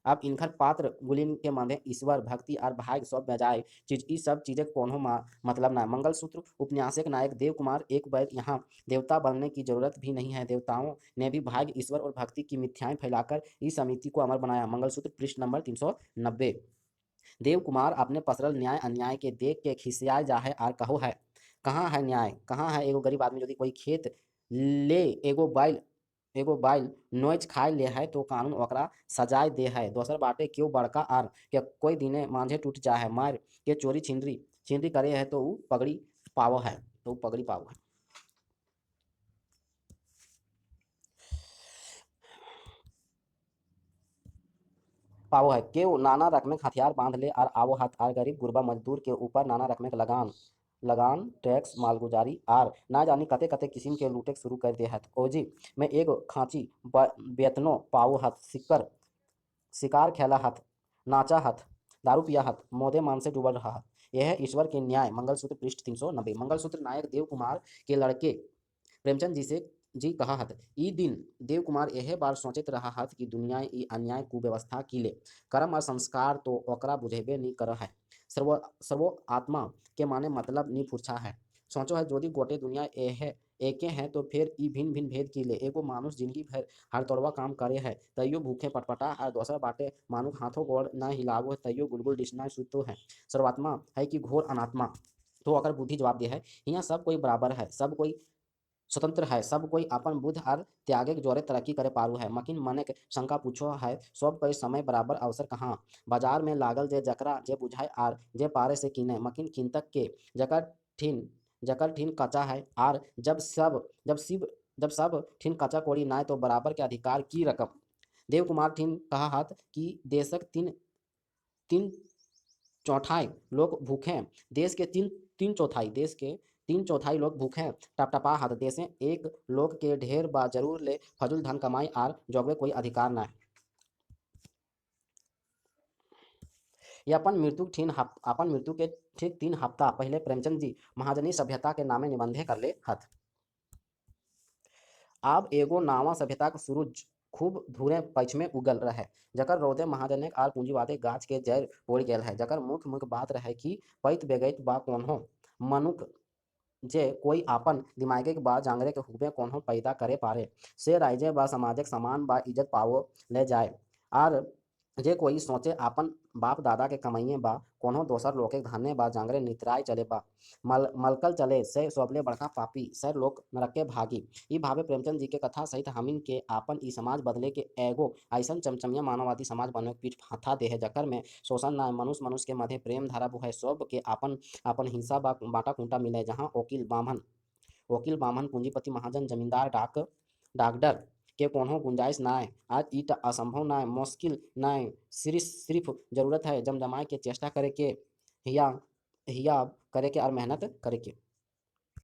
अब इनकर पात्र गुलिन के माने ईश्वर भक्ति और भाग्य सब बजाय चीज ई सब चीजें कोनो मतलब ना मंगलसूत्र उपन्यासिक नायक देव कुमार एक बार यहाँ देवता बनने की जरूरत भी नहीं है देवताओं ने भी भाग्य ईश्वर और भक्ति की मिथ्याएं फैलाकर इस समिति को अमर बनाया मंगलसूत्र पृष्ठ नंबर 390 देव कुमार अपने पसरल न्याय अन्याय के देख के खिसियाए जा है और कहो है कहाँ है न्याय कहाँ है एगो गरीब आदमी यदि कोई खेत ले एगो बैल नोच खाए ले है तो कानून ओकरा सजाए दे है दोसर बाटे क्यों बड़का आर के कोई दिने मांझे टूट जा है मार के चोरी छिंदरी करे है तो ऊ पगड़ी पावो है पावो है केव नाना रकमे हथियार बांध ले और आवो हाथ आर गरीब गुरबा मजदूर के ऊपर नाना रकमे लगान लगान टैक्स मालगुजारी आर ना जानी कते कते किस्म के लूटे शुरू कर दे हथ। ओजी में एक खांची बेतनो पाऊ हथ, सिक्कर शिकार खेला हथ, नाचा हथ, दारू पिया हथ, मोदे मान से डूबल रहा हथ। यह ईश्वर के न्याय। मंगलसूत्र पृष्ठ 390। मंगलसूत्र नायक देव कुमार के लड़के प्रेमचंद जी से जी कहा हत, ई दिन देव कुमार यह बार सोचत रहा हत कि दुनिया ई अन्याय कुव्यवस्था कीले कर्म और संस्कार तो ओकरा बुझेबे नहीं कर है। सर्वो आत्मा के माने मतलब नहीं पूछा है। सोचो है जोदी गोटे दुनिया यह एके हैं तो फिर ई भिन्न भिन्न भेद कीले। एगो मानुष जिंदगी भर हर तोड़वा काम करे है तैयो भूखे पटपटा और दोसर बाटे मानुष हाथों गोड़ न हिलावो है तैयो गुलगुल डिसना सुतो है। सर्वात्मा है कि घोर अनात्मा। तो अगर बुद्धि जवाब दे है, यहाँ सब कोई बराबर है, सब कोई स्वतंत्र है, सब कोई अपन बुद्ध और त्यागे के जोरे तरक्की करे पारू है। मकिन मने के शंका पूछो है, सब कोई समय बराबर अवसर कहाँ। बाजार में लागल जे जकरा जे बुझाए आर जे पारे से किने मकिन किंतक के जकर ठीन कचा है आर जब सब ठीन कचा कोड़ी नाय तो बराबर के अधिकार की रकम। देव कुमार ठीन कहा हाथ कि देशक तीन तीन चौथाई लोग भूखे हैं। देश के तीन चौथाई लोग भूखे हैं। टपटपा हाथ देशे एक लोग के ढेर बा जरूर ले फजूल धन कमाई आर जोगे कोई अधिकार ना है। ये अपन मृत्यु के ठीक 3 हफ्ता पहले प्रेमचंद जी महाजनी सभ्यता के नामे निबंधे कर ले हथ। अब एगो नावा सभ्यता के सूरज खूब धूरे पश्चिमे उगल रहे, जकर रौदे महाजनिक आर पूंजीवादी गाछ के जड़ उड़ गेल है। जकर मुख्य बात रहे कि पैत बेगैत बा कोन्हो मनुख जे कोई आपन दिमागे के बा जांगरे के हुबे कोन्हो पैदा करे पारे से राइजे बा समाजिक समान बा इज्जत पावो ले जाए। आर जे कोई सोचे आपन बाप दादा के कमाइए बा कोनो दोसर लोके धाने बा जांगरे नितराय चले बा मलकल चले से सबले बड़का पापी सर लोग नरके भागी। ई भावे प्रेमचंद जी के कथा सहित हमिन के आपन ई समाज बदले के एगो ऐसन चमचमिया मानववादी समाज बने पीठ फाथा दे है, जकर में शोषण ना मनुष्य मनुष्य के मध्य प्रेम धारा बुहे सब के आपन आपन हिंसा बा बाटा खूंटा मिले। जहाँ वकील बामन पूंजीपति महाजन जमींदार डॉक्टर के कोनो गुंजाइश नाय। आज ईट असंभव नाय, मुश्किल नाय, सिर्फ जरूरत है जमजमाए के चेष्टा करे के हिया हिया करे के और मेहनत करे के।